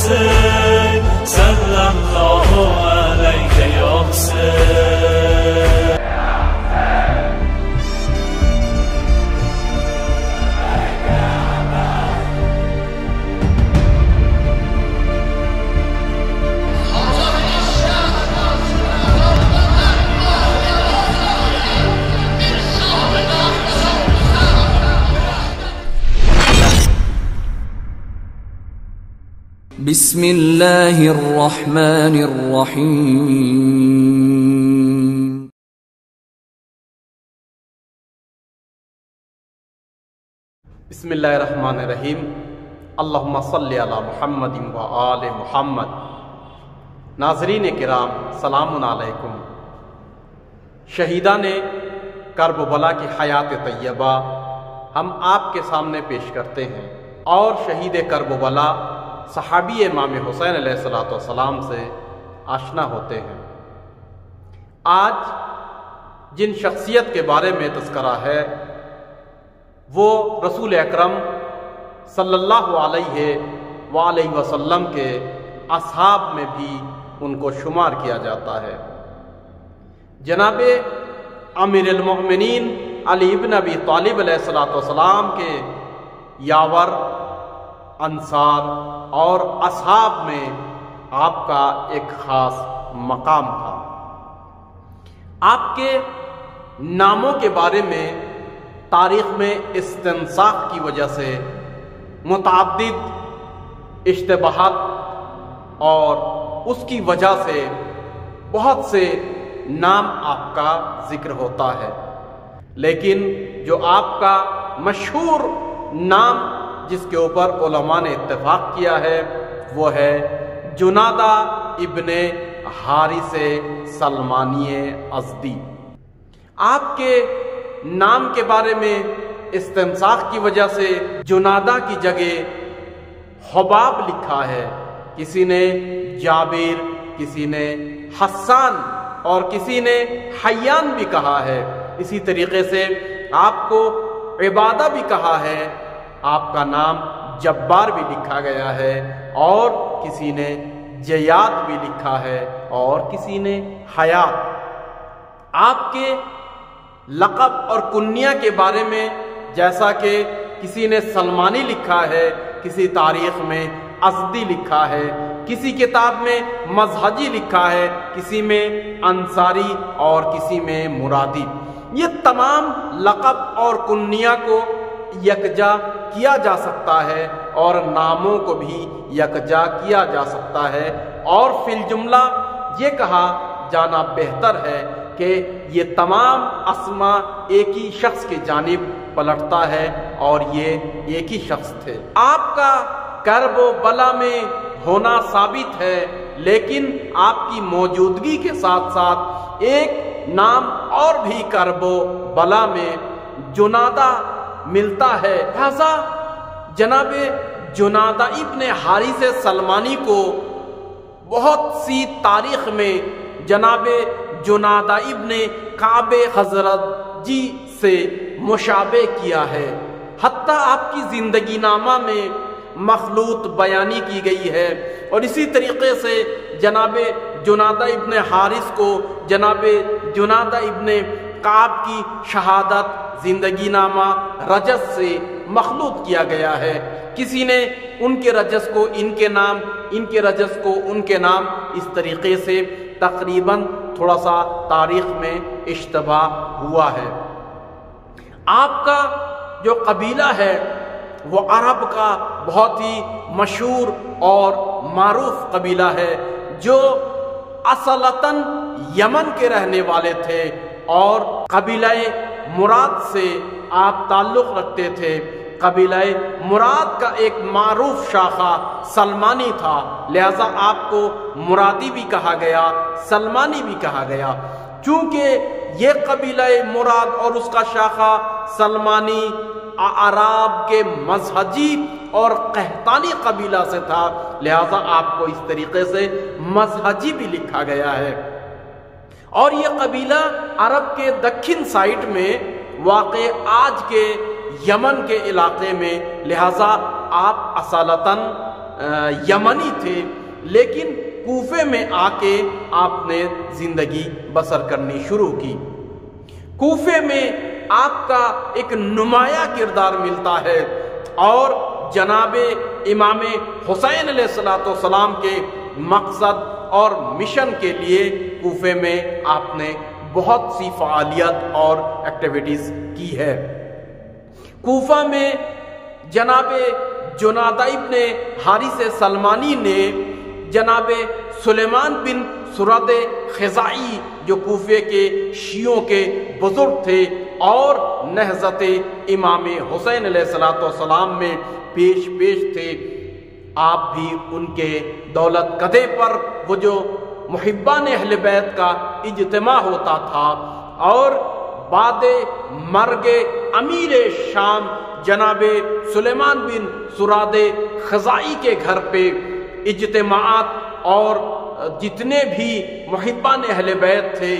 حسین صلی اللہ علیہ یا حسین. بسم اللہ الرحمن الرحیم. بسم اللہ الرحمن الرحیم. اللہم صلی علی محمد و آل محمد. ناظرین کرام سلام علیکم. شہیدان کرب و بلا کی حیات طیبہ ہم آپ کے سامنے پیش کرتے ہیں، اور شہید کرب و بلا صحابی امام حسین علیہ السلام سے آشنا ہوتے ہیں. آج جن شخصیت کے بارے میں تذکرہ ہے وہ رسول اکرم صلی اللہ علیہ وآلہ وسلم کے اصحاب میں بھی ان کو شمار کیا جاتا ہے. جناب امیر المؤمنین علی ابن ابی طالب علیہ السلام کے یاور، انصار اور اصحاب میں آپ کا ایک خاص مقام تھا. آپ کے ناموں کے بارے میں تاریخ میں استنساخ کی وجہ سے متعدد اشتباہات اور اس کی وجہ سے بہت سے نام آپ کا ذکر ہوتا ہے، لیکن جو آپ کا مشہور نام جس کے اوپر علماء نے اتفاق کیا ہے وہ ہے جنادہ ابن حارث سلمانی ازدی. آپ کے نام کے بارے میں استنساخ کی وجہ سے جنادہ کی جگہ حباب لکھا ہے، کسی نے جابر، کسی نے حسان اور کسی نے حیان بھی کہا ہے. اسی طریقے سے آپ کو عبادہ بھی کہا ہے، آپ کا نام جبار بھی لکھا گیا ہے، اور کسی نے جیات بھی لکھا ہے اور کسی نے حیات. آپ کے لقب اور کنیہ کے بارے میں جیسا کہ کسی نے سلمانی لکھا ہے، کسی تاریخ میں ازدی لکھا ہے، کسی کتاب میں مزہجی لکھا ہے، کسی میں انصاری اور کسی میں مرادی. یہ تمام لقب اور کنیہ کو یکجا کیا جا سکتا ہے اور ناموں کو بھی یکجا کیا جا سکتا ہے، اور فی الجملہ یہ کہا جانا بہتر ہے کہ یہ تمام اسماء ایک ہی شخص کی جانب پلٹتا ہے اور یہ ایک ہی شخص تھے. آپ کا کرب و بلا میں ہونا ثابت ہے، لیکن آپ کی موجودگی کے ساتھ ساتھ ایک نام اور بھی کرب و بلا میں جنادہ ملتا ہے. لہذا جناب جنادہ ابن حارث سلمانی کو بہت سی تاریخ میں جناب جنادہ ابن کعب حضرت جی سے مشابہ کیا ہے. حتیٰ آپ کی زندگی نامہ میں مخلوط بیانی کی گئی ہے، اور اسی طریقے سے جناب جنادہ ابن حارث کو جناب جنادہ ابن کعب کی شہادت زندگی نامہ رجس سے مخلوط کیا گیا ہے. کسی نے ان کے رجس کو ان کے نام، ان کے رجس کو ان کے نام، اس طریقے سے تقریباً تھوڑا سا تاریخ میں اشتباہ ہوا ہے. آپ کا جو قبیلہ ہے وہ عرب کا بہت ہی مشہور اور معروف قبیلہ ہے، جو اصلاً یمن کے رہنے والے تھے اور قبیلہ مراد سے آپ تعلق رکھتے تھے. قبیلہ مراد کا ایک معروف شاخہ سلمانی تھا، لہذا آپ کو مرادی بھی کہا گیا، سلمانی بھی کہا گیا. چونکہ یہ قبیلہ مراد اور اس کا شاخہ سلمانی اعراب کے مزہجی اور قحطانی قبیلہ سے تھا، لہذا آپ کو اس طریقے سے مزہجی بھی لکھا گیا ہے. اور یہ قبیلہ عرب کے دکن سائٹ میں واقع آج کے یمن کے علاقے میں، لہذا آپ اصالتاً یمنی تھے، لیکن کوفے میں آ کے آپ نے زندگی بسر کرنی شروع کی۔ کوفے میں آپ کا ایک نمایاں کردار ملتا ہے، اور جناب امام حسین علیہ السلام کے مقصد اور مشن کے لیے کوفے میں آپ نے بہت سی فعالیت اور ایکٹیویٹیز کی ہے۔ کوفہ میں جناب جنادہ ابن حارث سلمانی نے جناب سلیمان بن سرد خزاعی جو کوفے کے شیعوں کے بزرگ تھے اور نہضت امام حسین علیہ السلام میں پیش تھے، آپ بھی ان کے دولت قدے پر وہ جو محبان اہل بیت کا اجتماع ہوتا تھا، اور بعد مرگ امیر شام جناب سلیمان بن سراد خزاعی کے گھر پہ اجتماعات اور جتنے بھی محبان اہل بیت تھے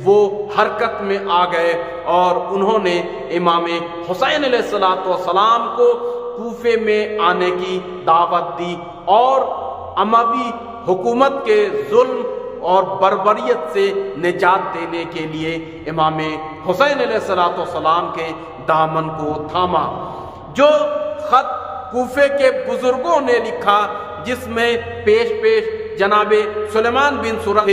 وہ حرکت میں آ گئے، اور انہوں نے امام حسین علیہ السلام کو کوفے میں آنے کی دعوت دی، اور اموی حکومت کے ظلم اور بربریت سے نجات دینے کے لیے امام حسین علیہ السلام کے دامن کو تھاما۔ جو خط کوفے کے بزرگوں نے لکھا جس میں پیش جناب سلیمان بن سرد،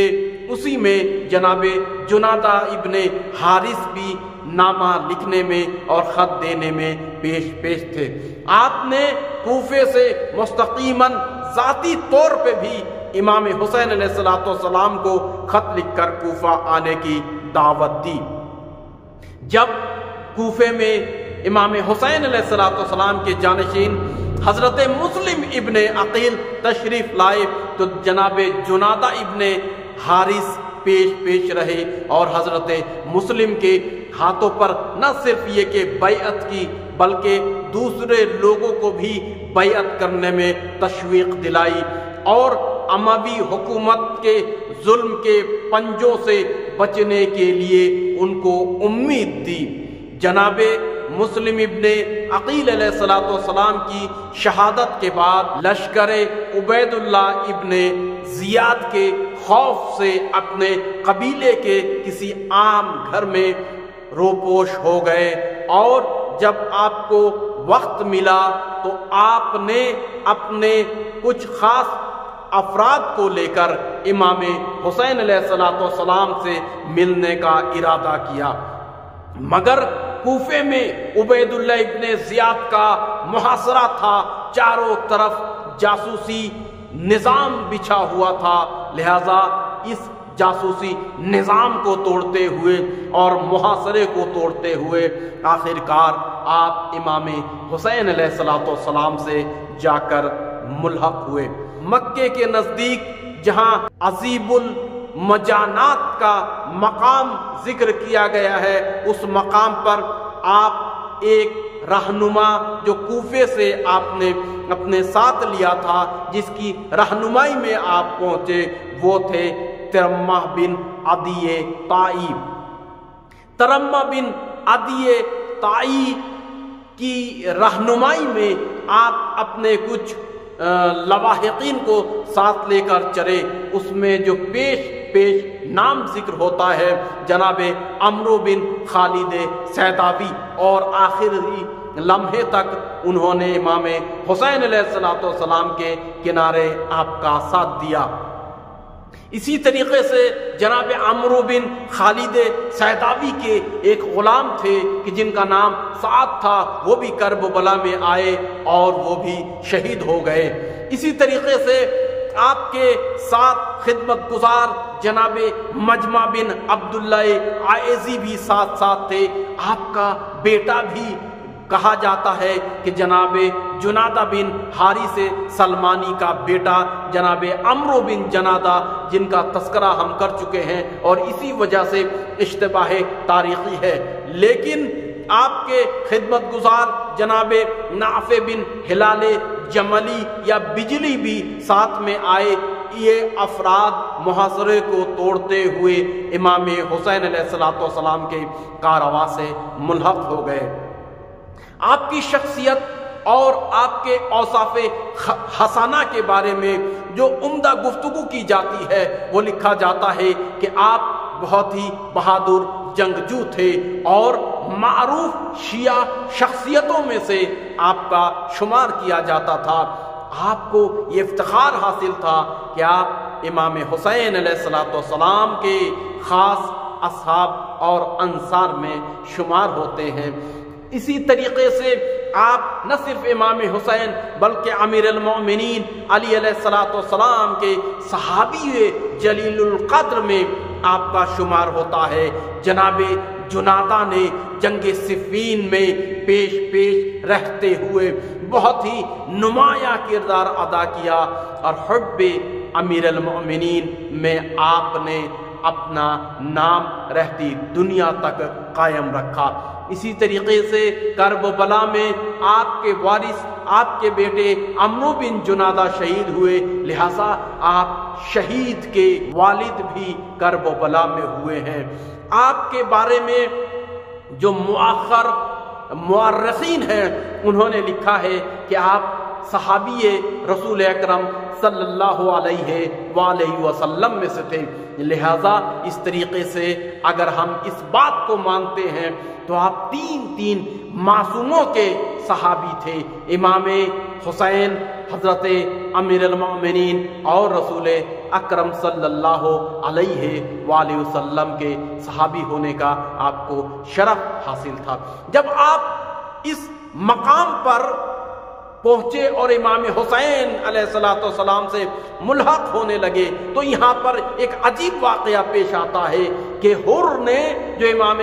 اسی میں جناب جنادہ ابن حارث بھی نامہ لکھنے میں اور خط دینے میں پیش تھے۔ آپ نے کوفے سے مستقیماً ذاتی طور پہ بھی امام حسین علیہ السلام کو خط لکھ کر کوفہ آنے کی دعوت دی۔ جب کوفے میں امام حسین علیہ السلام کے جانشین حضرت مسلم ابن عقیل تشریف لائے تو جناب جنادہ ابن حارث پیش رہے، اور حضرت مسلم کے ہاتھوں پر نہ صرف یہ کہ بیعت کی بلکہ دوسرے لوگوں کو بھی بیعت کرنے میں تشویق دلائی، اور اموی حکومت کے ظلم کے پنجوں سے بچنے کے لیے ان کو امید دی۔ جناب مسلم ابن عقیل علیہ السلام کی شہادت کے بعد لشکر عبید اللہ ابن زیاد کے خوف سے اپنے قبیلے کے کسی عام گھر میں روپوش ہو گئے، اور جب آپ کو وقت ملا تو آپ نے اپنے کچھ خاص افراد کو لے کر امام حسین علیہ السلام سے ملنے کا ارادہ کیا، مگر کوفے میں عبید اللہ ابن زیاد کا محاصرہ تھا، چاروں طرف جاسوسی نظام بچھا ہوا تھا، لہذا اس جاسوسی نظام کو توڑتے ہوئے اور محاصرے کو توڑتے ہوئے آخرکار آپ امام حسین علیہ السلام سے جا کر ملحق ہوئے۔ مکے کے نزدیک جہاں عزیب المجانات کا مقام ذکر کیا گیا ہے، اس مقام پر آپ ایک رہنما جو کوفے سے آپ نے اپنے ساتھ لیا تھا، جس کی رہنمائی میں آپ پہنچے، وہ تھے ترمہ بن عدی طائی۔ ترمہ بن عدی طائی کی رہنمائی میں آپ اپنے کچھ لواحقین کو ساتھ لے کر چلے۔ اس میں جو پیش نام ذکر ہوتا ہے جناب عمرو بن خالد سیداوی، اور آخری لمحے تک انہوں نے امام حسین علیہ السلام کے کنارے آپ کا ساتھ دیا۔ اسی طریقے سے جناب عمرو بن خالد سیداوی کے ایک غلام تھے کہ جن کا نام سعد تھا، وہ بھی کربلا میں آئے اور وہ بھی شہید ہو گئے۔ اسی طریقے سے آپ کے ساتھ خدمت گزار جناب مجمع بن عبداللہ عائزی بھی ساتھ تھے۔ آپ کا بیٹا بھی کہا جاتا ہے کہ جناب جنادہ بن حارث سلمانی کا بیٹا جناب عمرو بن جنادہ، جن کا تذکرہ ہم کر چکے ہیں، اور اسی وجہ سے اشتباہ تاریخی ہے۔ لیکن آپ کے خدمت گزار جناب نافع بن ہلال جملی یا بجلی بھی ساتھ میں آئے۔ یہ افراد محاصرے کو توڑتے ہوئے امام حسین علیہ السلام کے کاررواں سے ملحق ہو گئے۔ آپ کی شخصیت اور آپ کے اوصاف حسنہ کے بارے میں جو عمدہ گفتگو کی جاتی ہے وہ لکھا جاتا ہے کہ آپ بہت ہی بہادر جنگجو تھے اور معروف شیعہ شخصیتوں میں سے آپ کا شمار کیا جاتا تھا۔ آپ کو یہ افتخار حاصل تھا کہ آپ امام حسین علیہ السلام کے خاص اصحاب اور انصار میں شمار ہوتے ہیں۔ اسی طریقے سے آپ نہ صرف امام حسین بلکہ امیر المؤمنین علی علیہ السلام کے صحابی جلیل القدر میں آپ کا شمار ہوتا ہے۔ جناب جنادہ نے جنگ صفین میں پیش رہتے ہوئے بہت ہی نمایاں کردار ادا کیا اور حب امیر المؤمنین میں آپ نے اپنا نام رہتی دنیا تک قائم رکھا۔ اسی طریقے سے کربلا میں آپ کے وارث آپ کے بیٹے عمرو بن جنادہ شہید ہوئے، لہذا آپ شہید کے والد بھی کربلا میں ہوئے ہیں۔ آپ کے بارے میں جو مؤخر مورخین ہیں انہوں نے لکھا ہے کہ آپ صحابی رسول اکرم صلی اللہ علیہ وآلہ وسلم میں سے تھے، لہذا اس طریقے سے اگر ہم اس بات کو مانتے ہیں تو آپ تین معصوموں کے صحابی تھے، امام حسین، حضرت امیر المؤمنین اور رسول اکرم صلی اللہ علیہ وآلہ وسلم کے صحابی ہونے کا آپ کو شرف حاصل تھا۔ جب آپ اس مقام پر پہنچے اور امام حسین علیہ السلام سے ملحق ہونے لگے تو یہاں پر ایک عجیب واقعہ پیش آتا ہے کہ حر نے جو امام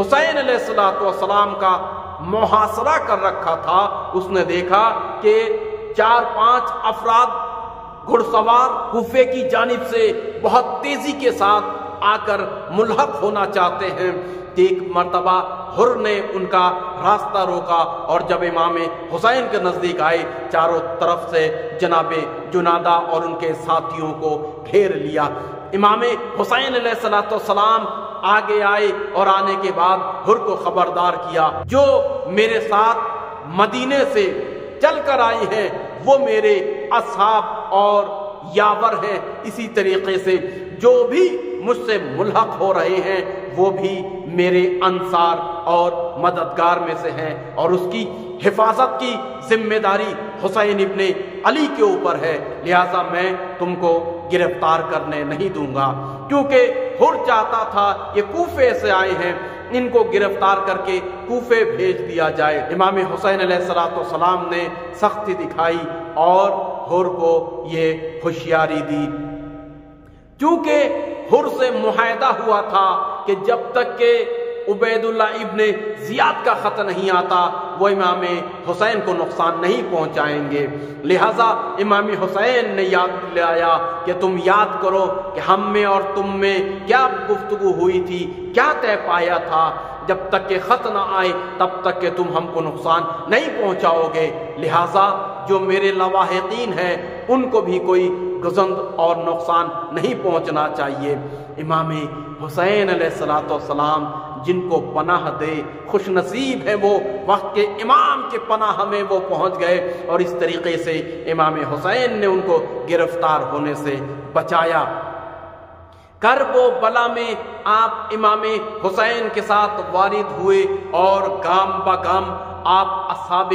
حسین علیہ السلام کا محاصرہ کر رکھا تھا، اس نے دیکھا کہ 4-5 افراد گھڑ سوار کوفے کی جانب سے بہت تیزی کے ساتھ آ کر ملحق ہونا چاہتے ہیں۔ ایک مرتبہ حر نے ان کا راستہ روکا اور جب امام حسین کے نزدیک آئے چاروں طرف سے جناب جنادہ اور ان کے ساتھیوں کو گھیر لیا۔ امام حسین علیہ السلام آگے آئے اور آنے کے بعد حر کو خبردار کیا، جو میرے ساتھ مدینے سے چل کر آئے ہیں وہ میرے اصحاب اور یاور ہیں، اسی طریقے سے جو بھی مجھ سے ملحق ہو رہے ہیں وہ بھی میرے انصار اور مددگار میں سے ہیں، اور اس کی حفاظت کی ذمہ داری حسین ابن علی کے اوپر ہے، لہٰذا میں تم کو گرفتار کرنے نہیں دوں گا۔ کیونکہ حر چاہتا تھا یہ کوفے سے آئے ہیں، ان کو گرفتار کر کے کوفے بھیج دیا جائے۔ امام حسین علیہ السلام نے سختی دکھائی اور حر کو یہ ہوشیاری دی، چونکہ حر سے معاہدہ ہوا تھا کہ جب تک کہ عبید اللہ ابن زیاد کا خط نہیں آتا وہ امام حسین کو نقصان نہیں پہنچائیں گے، لہٰذا امام حسین نے یاد دلایا کہ تم یاد کرو کہ ہم میں اور تم میں کیا گفتگو ہوئی تھی، کیا طے پایا تھا، جب تک کہ خط نہ آئے تب تک کہ تم ہم کو نقصان نہیں پہنچاؤ گے، لہٰذا جو میرے لواحقین ہیں ان کو بھی کوئی گزند اور نقصان نہیں پہنچنا چاہیے۔ امام حسین علیہ السلام جن کو پناہ دے خوش نصیب ہے وہ وقت کے امام کے پناہ میں وہ پہنچ گئے، اور اس طریقے سے امام حسین نے ان کو گرفتار ہونے سے بچایا۔ کرب و بلا میں آپ امام حسین کے ساتھ وارد ہوئے اور گام با گام آپ اصحاب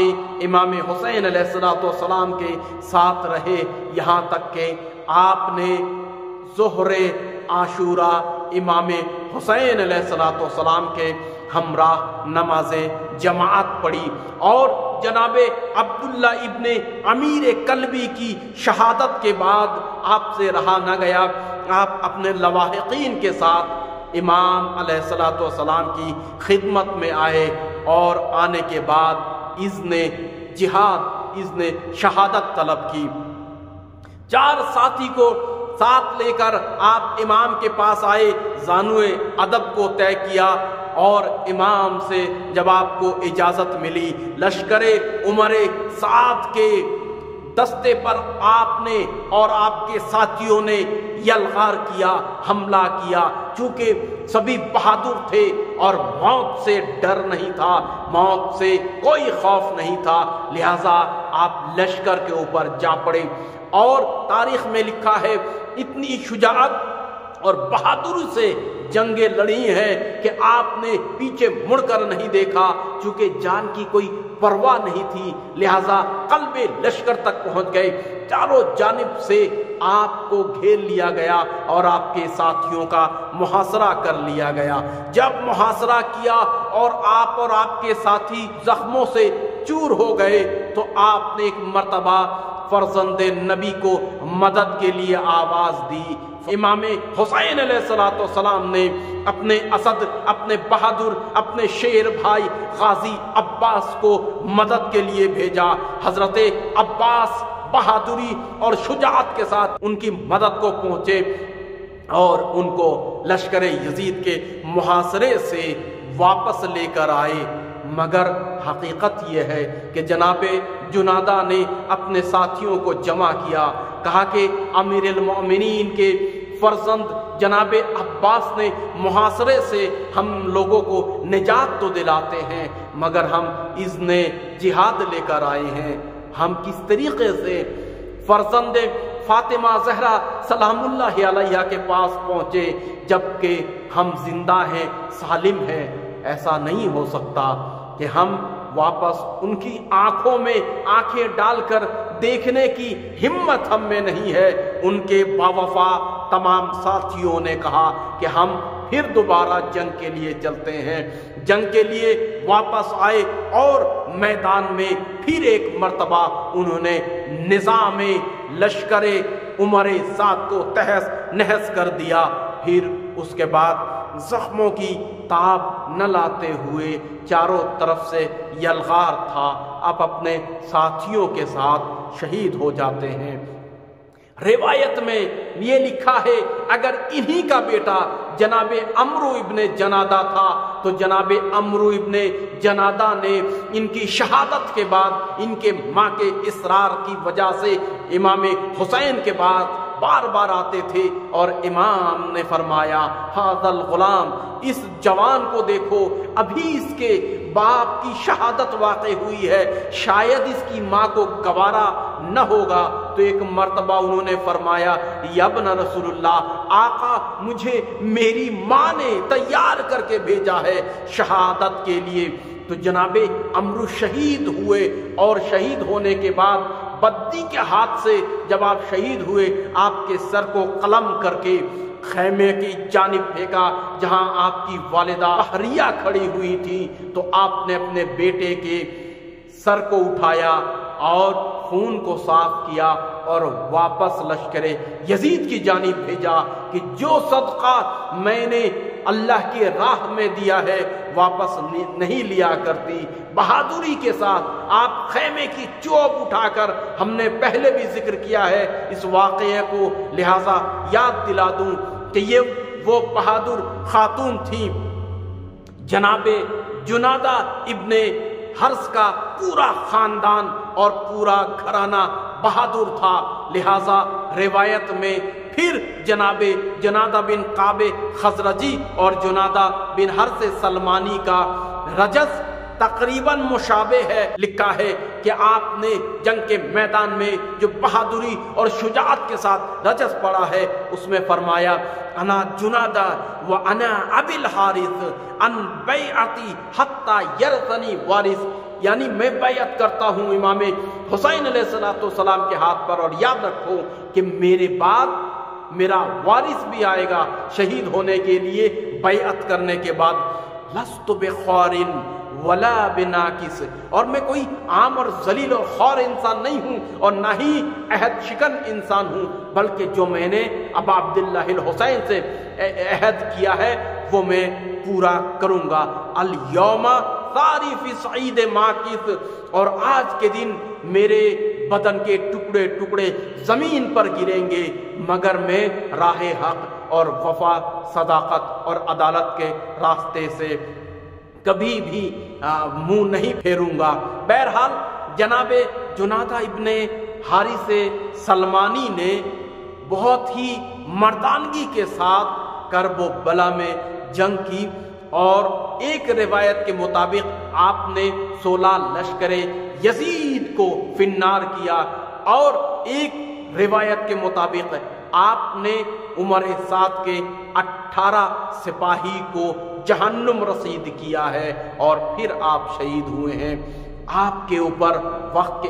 امام حسین علیہ السلام کے ساتھ رہے، یہاں تک کہ آپ نے ظہر عاشورہ امام حسین علیہ السلام کے ہمراہ نماز جماعت پڑھی، اور جناب عبداللہ ابن امیر کلبی کی شہادت کے بعد آپ سے رہا نہ گیا، آپ اپنے لواحقین کے ساتھ امام علیہ السلام کی خدمت میں آئے، اور آنے کے بعد اذن جہاد اذن شہادت طلب کی۔ 4 ساتھی کو ساتھ لے کر آپ امام کے پاس آئے، زانوئے ادب کو طے کیا، اور امام سے جب آپ کو اجازت ملی لشکر عمر سعد کے دستے پر آپ نے اور آپ کے ساتھیوں نے یلغار کیا، حملہ کیا، چونکہ سبھی بہادر تھے اور موت سے ڈر نہیں تھا، موت سے کوئی خوف نہیں تھا، لہذا آپ لشکر کے اوپر جا پڑے۔ اور تاریخ میں لکھا ہے اتنی شجاعت اور بہادری سے جنگیں لڑی ہیں کہ آپ نے پیچھے مڑ کر نہیں دیکھا، چونکہ جان کی کوئی پرواہ نہیں تھی، لہذا قلب لشکر تک پہنچ گئے۔ چاروں جانب سے آپ کو گھیر لیا گیا اور آپ کے ساتھیوں کا محاصرہ کر لیا گیا۔ جب محاصرہ کیا اور آپ کے ساتھی زخموں سے چور ہو گئے تو آپ نے ایک مرتبہ فرزند نبی کو مدد کے لیے آواز دی۔ امام حسین علیہ السلام نے اپنے اسد، اپنے بہادر، اپنے شیر بھائی غازی عباس کو مدد کے لیے بھیجا۔ حضرت عباس بہادری اور شجاعت کے ساتھ ان کی مدد کو پہنچے اور ان کو لشکر یزید کے محاصرے سے واپس لے کر آئے۔ مگر حقیقت یہ ہے کہ جناب جنادہ نے اپنے ساتھیوں کو جمع کیا، کہا کہ امیر المؤمنین کے فرزند جناب عباس نے محاصرے سے ہم لوگوں کو نجات تو دلاتے ہیں، مگر ہم اذن جہاد لے کر آئے ہیں۔ ہم کس طریقے سے فرزند فاطمہ زہرا سلام اللہ علیہا کے پاس پہنچے جبکہ ہم زندہ ہیں، سالم ہیں؟ ایسا نہیں ہو سکتا کہ ہم واپس ان کی آنکھوں میں آنکھیں ڈال کر دیکھنے کی ہمت ہم میں نہیں ہے۔ ان کے باوفا تمام ساتھیوں نے کہا کہ ہم پھر دوبارہ جنگ کے لیے چلتے ہیں۔ جنگ کے لیے واپس آئے اور میدان میں پھر ایک مرتبہ انہوں نے نظام لشکر عمر سعد کو تہس نہس کر دیا۔ پھر اس کے بعد زخموں کی تاب نہ لاتے ہوئے چاروں طرف سے یلغار تھا، اب اپنے ساتھیوں کے ساتھ شہید ہو جاتے ہیں۔ روایت میں یہ لکھا ہے اگر انہی کا بیٹا جناب عمرو ابن جنادہ تھا تو جناب عمرو ابن جنادہ نے ان کی شہادت کے بعد ان کے ماں کے اصرار کی وجہ سے امام حسین کے بعد بار بار آتے تھے اور امام نے فرمایا ھذا الغلام، اس جوان کو دیکھو، ابھی اس کے باپ کی شہادت واقع ہوئی ہے، شاید اس کی ماں کو گوارا نہ ہوگا۔ تو ایک مرتبہ انہوں نے فرمایا یا ابن رسول اللہ، آقا مجھے میری ماں نے تیار کر کے بھیجا ہے شہادت کے لیے۔ تو جناب عمرو شہید ہوئے اور شہید ہونے کے بعد بدی کے ہاتھ سے جب آپ شہید ہوئے، آپ کے سر کو قلم کر کے خیمے کی جانب پھینکا جہاں آپ کی والدہ بحریہ کھڑی ہوئی تھی، تو آپ نے اپنے بیٹے کے سر کو اٹھایا اور خون کو صاف کیا اور واپس لشکر یزید کی جانب بھیجا کہ جو صدقہ میں نے اللہ کی راہ میں دیا ہے واپس نہیں لیا کرتی۔ بہادری کے ساتھ آپ خیمے کی چوب اٹھا کر، ہم نے پہلے بھی ذکر کیا ہے اس واقعے کو، لہٰذا یاد دلا دوں کہ یہ وہ بہادر خاتون تھی۔ جناب جنادہ ابن حرس کا پورا خاندان اور پورا گھرانہ بہادر تھا، لہذا روایت میں پھر جناب جنادہ بن قعب خزرجی اور جنادہ بن حرس سلمانی کا رجز تقریباً مشابہ ہے۔ لکھا ہے کہ آپ نے جنگ کے میدان میں جو بہادری اور شجاعت کے ساتھ رجز پڑا ہے اس میں فرمایا انا جنادہ و انا ابی الحارث ان بیعتی حتی یرثنی وارث، یعنی میں بیعت کرتا ہوں امام حسین علیہ السلام کے ہاتھ پر، اور یاد رکھو کہ میرے بعد میرا وارث بھی آئے گا شہید ہونے کے لیے بیعت کرنے کے بعد۔ لست بخوار ولا بناکس، اور میں کوئی عام اور ذلیل اور خوار انسان نہیں ہوں اور نہ ہی عہد شکن انسان ہوں، بلکہ جو میں نے ابا عبداللہ الحسین سے عہد کیا ہے وہ میں پورا کروں گا۔ الیوم ثاری فی صعید ماکث، اور آج کے دن میرے بدن کے ٹکڑے ٹکڑے زمین پر گریں گے، مگر میں راہ حق اور وفا، صداقت اور عدالت کے راستے سے کبھی بھی منہ نہیں پھیروں گا۔ بہرحال جناب جنادہ ابن حارث سلمانی نے بہت ہی مردانگی کے ساتھ کرب و بلا میں جنگ کی اور ایک روایت کے مطابق آپ نے 16 لشکر یزید کو فنار کیا، اور ایک روایت کے مطابق آپ نے عمر سعد کے 18 سپاہی کو جہنم رسید کیا ہے، اور پھر آپ شہید ہوئے ہیں۔ آپ کے اوپر وقت کے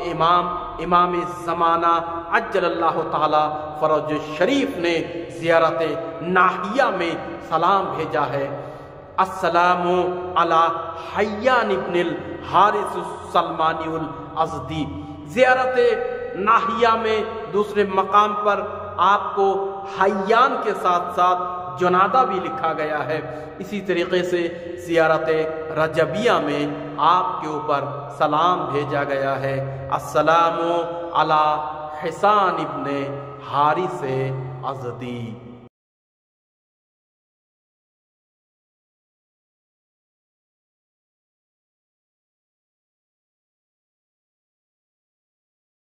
امام زمانہ عجل اللہ تعالی فرج شریف نے زیارت ناحیہ میں سلام بھیجا ہے۔ السلام علی حیان ابن الحارث السلمانی الازدی۔ زیارت ناحیہ میں دوسرے مقام پر آپ کو حیان کے ساتھ ساتھ جنادہ بھی لکھا گیا ہے۔ اسی طریقے سے زیارت رجبیہ میں آپ کے اوپر سلام بھیجا گیا ہے، السلام علی حسان ابن حارث ازدی۔